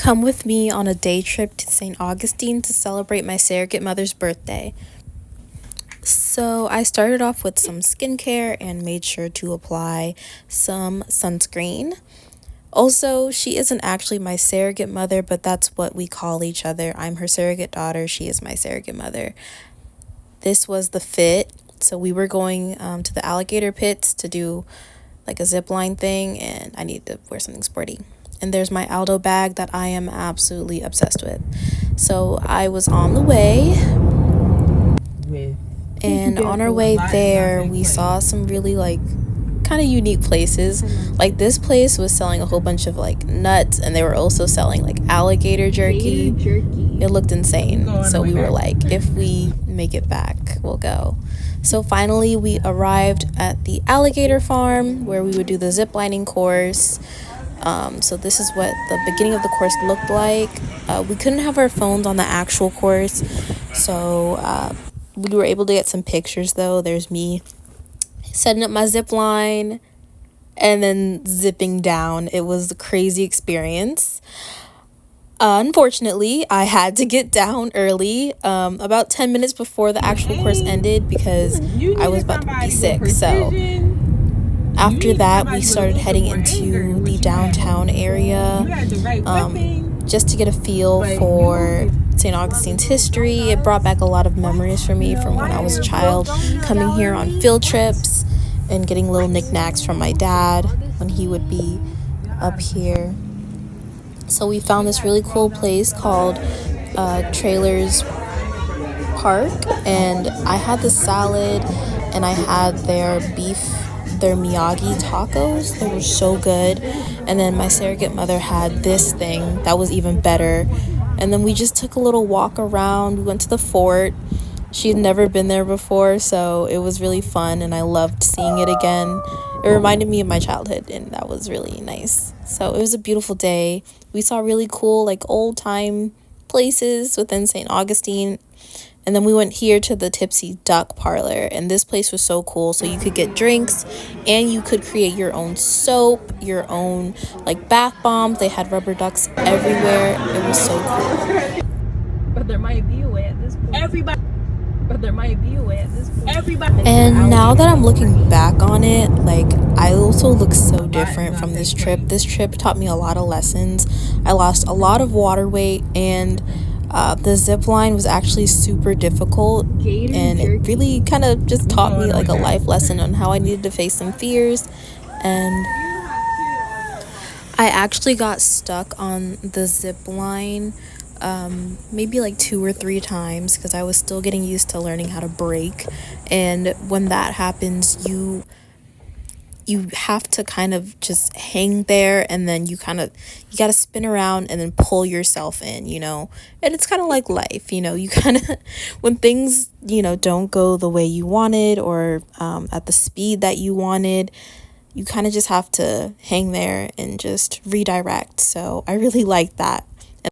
Come with me on a day trip to St. Augustine to celebrate my surrogate mother's birthday. So I started off with some skincare and made sure to apply some sunscreen. Also, she isn't actually my surrogate mother, but that's what we call each other. I'm her surrogate daughter. She is my surrogate mother. This was the fit. So we were going to the alligator pits to do like a zip line thing, and I needed to wear something sporty. And there's my Aldo bag that I am absolutely obsessed with. So I was on the way, and on our way there, we saw some really kind of unique places. Like this place was selling a whole bunch of nuts, and they were also selling alligator jerky. It looked insane. So we were like, if we make it back, we'll go. So finally we arrived at the alligator farm where we would do the zip lining course. So this is what the beginning of the course looked like. We couldn't have our phones on the actual course, so we were able to get some pictures though. There's me setting up my zip line and then zipping down. It was a crazy experience. Unfortunately, I had to get down early, about 10 minutes before the actual course ended, because I was about to be sick. So after that, we started heading into the downtown area, just to get a feel for St. Augustine's history. It brought back a lot of memories for me from when I was a child, coming here on field trips and getting little knickknacks from my dad when he would be up here. So we found this really cool place called Trailers Park, and I had the salad and I had their Miyagi tacos. They were so good. And then my surrogate mother had this thing that was even better. And then we just took a little walk around. We went to the fort. She had never been there before, so it was really fun, and I loved seeing it again. It reminded me of my childhood, and that was really nice. So it was a beautiful day. We saw really cool old time places within St. Augustine. And then we went here to the Tipsy Duck Parlor, and this place was so cool. So you could get drinks, and you could create your own soap, your own bath bombs. They had rubber ducks everywhere. It was so cool. But there might be a way at this point. And now that I'm looking back on it, I also look so different from this trip. This trip taught me a lot of lessons. I lost a lot of water weight, and the zip line was actually super difficult, and it really kind of just taught me a life lesson on how I needed to face some fears. And I actually got stuck on the zip line maybe 2 or 3 times, because I was still getting used to learning how to brake. And when that happens, you have to kind of just hang there, and then you got to spin around and then pull yourself in, and it's kind of like life, you kind of when things don't go the way you wanted, or at the speed that you wanted, you kind of just have to hang there and just redirect. So I really like that.